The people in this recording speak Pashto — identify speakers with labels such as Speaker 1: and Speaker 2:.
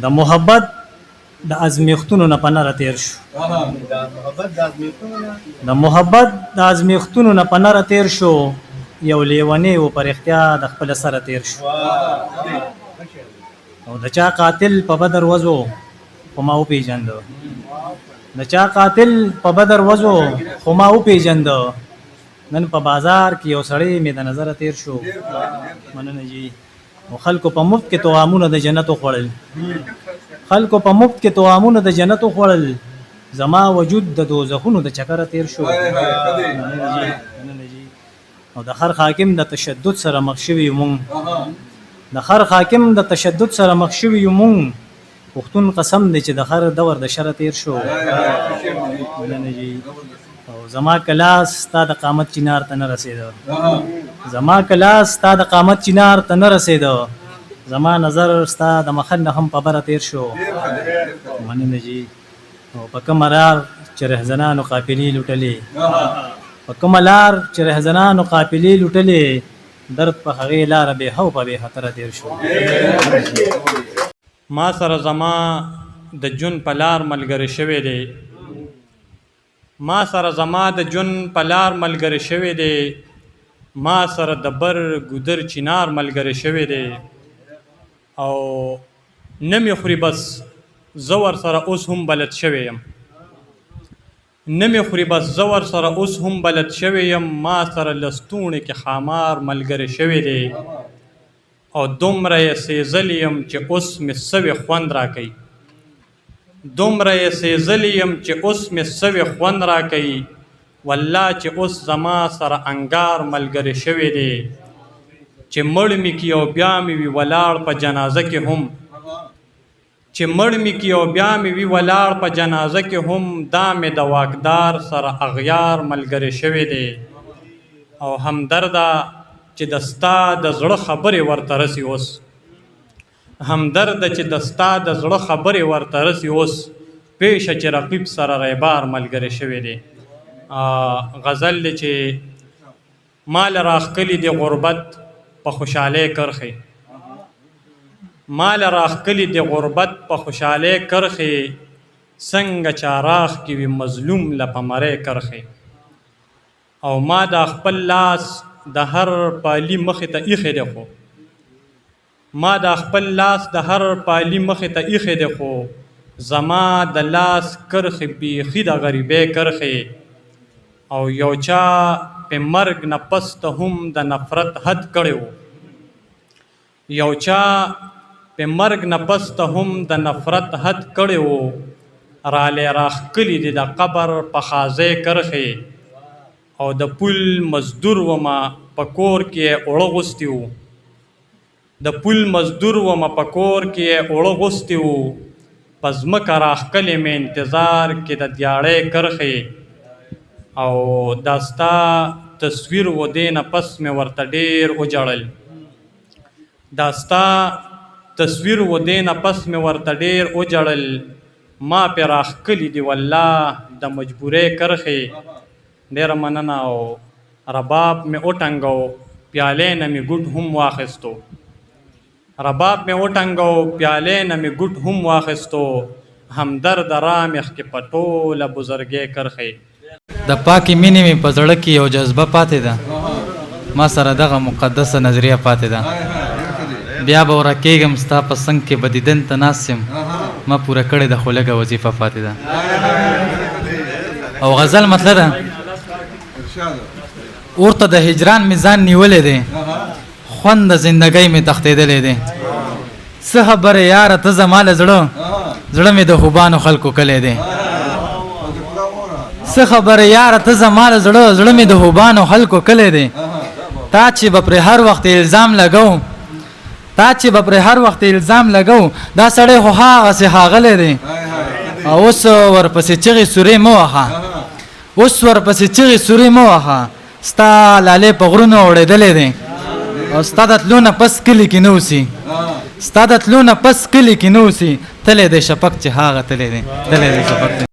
Speaker 1: د محبت د ازمیختونو نه په نره تیر شو د محبت د ازمیختونو نه په نره تیر شو یو لیونی و پر اختیا د خپل سره تیر شو او د چا قاتل په بدر وزو خو ما وپېژند د چا قاتل په بدر وزو خو ما وپېژند نن په بازار کې یو سړی مې د نظره تیر شو مننه جی او خلکو په مفت کې توامونه د جنت وخوړل خلکو په مفت کې توامونه د جنت وخوړل زما وجود د دوزخونو د چکره تیر شو مننه جی او د هر حاکم د تشدد سره مخ شوي مونږ د هر حاکم د تشدد سره مخ شوي مونږ پښتون قسم دی چې د هر دور د شر تیر شو مننه جی او زما کلاس ستا د قامت چنار ته نه رسېده زما کلاس ستا د قامت چنار ته نه رسېده زما نظر ستا د مخن نه هم په بره تیر شو مننه جی او په کومه لار چې رهزنانو قافلې لوټلې په کومه لار چې رهزنانو قافلې لوټلې درد په هغې لاره بې هو په بې خطره تیر شو ما سره زما د جون په لار ملګری شوی دی ما سره زما د جون په لار ملګری شوی دی ما سره د بر ګودر چنار ملګری شوی دی او نه مې خوري بس زه ورسره اوس هم بلد شوی یم نه مې خوري بس زه ورسره اوس هم بلد شوی یم ما سره لستوڼې کې خامار ملګری شوی دی او دومره یې سېزلی یم چې اوس مې سوی خوند راکوي دومره یې سېزلی یم چې اوس مې سوی خوند راکوي والله چې اوس زما سره انګار ملګری شوی دی چې مړ مې کي او بیا مې وي ولاړ په جنازه کې هم چې مړ مې کي او بیا مې وي ولاړ په جنازه کې هم دا مې د واکدار سره اغیار ملګری شوی دی او همدرده چې د ستا د زړه خبرې ورته رسي اوس همدرده چې د ستا د زړه خبرې ورته رسي اوس پیشه چې رقیب سره ریبار ملګری شوی دی غزل دی چې مال راښکلي دی غربت په خوشحالۍ کرښې مال راښکلي دی غربت په خوشحالۍ کرښې څنګه چاراغ کې وي مظلوم له په مرۍ کرښې او ما دا خپل لاس د هر پالي مخې ته ایښی دی خو ما دا خپل لاس د هر پالي مخې ته ایښی دی خو زما د لاس کرښې بیخي د غریبۍ کرښې او یو چا په مرګ نه پس ته هم د نفرت حد کړی و یو چا په مرګ نه پس ته هم د نفرت حد کړی و رالی راښکلي دي د قبر په خازۍ کرښې او د پول مزدور ومه په کور کې اوړه غوستي وو د پول مزدور ومه په کور کې اوړه غوستي وو په ځمکه راښکلې مې انتظار کې د دیاړۍ کرښې او دا ستا تصویر و دې نه پس مې ورته ډېر وجړل دا ستا تصویر و دې نه پس مې ورته ډېر وجړل ما پې راښکلي دي والله د مجبورۍ کرښې ډېره مننه او رباب مې وټنګو پیالې نه مې ګوټ هم واخیستو رباب مې وټنګو پیالې نه مې ګوټ هم واخیستو همدرد را مخ کې په ټوله بزرګۍ کرښې
Speaker 2: د پاکې مینې مې په زړه کې یو جذبه پاتې ده ما سره دغه مقدسه نظریه پاتې ده بیا به ورکېږم ستا په څنګ کې به دیدن ته ناست یم ما پوره کړې ده خو لږه وظیفه پاتې ده او غزل مطلب ده ورته د هجران مې ځان نیولی دی خوند د زندګۍ مې تښتېدلی دی څه خبرې یاره ته زما له زړه زړه مې د خوبانو خلکو کلی دی څه خبرې یاره ته زما له زړه زړه مې د خوبانو خلکو کلی دی تا چې به پرې هر وخت الزام لګو تا چې به پرې هر وخت الزام لګو دا سړی خو هغسې ښاغلی دی او اوس ورپسې چغې سورې مه وهه اوس ورپسې چغې سورې مه وهه ستا لالې په غرونو اورېدلی دی او ستا د تلو نه پس کلي کې نه اوسي ستا د تلو نه پس کلي کې نه اوسي تلی دی شپک چې هغه تلی دی شپک دی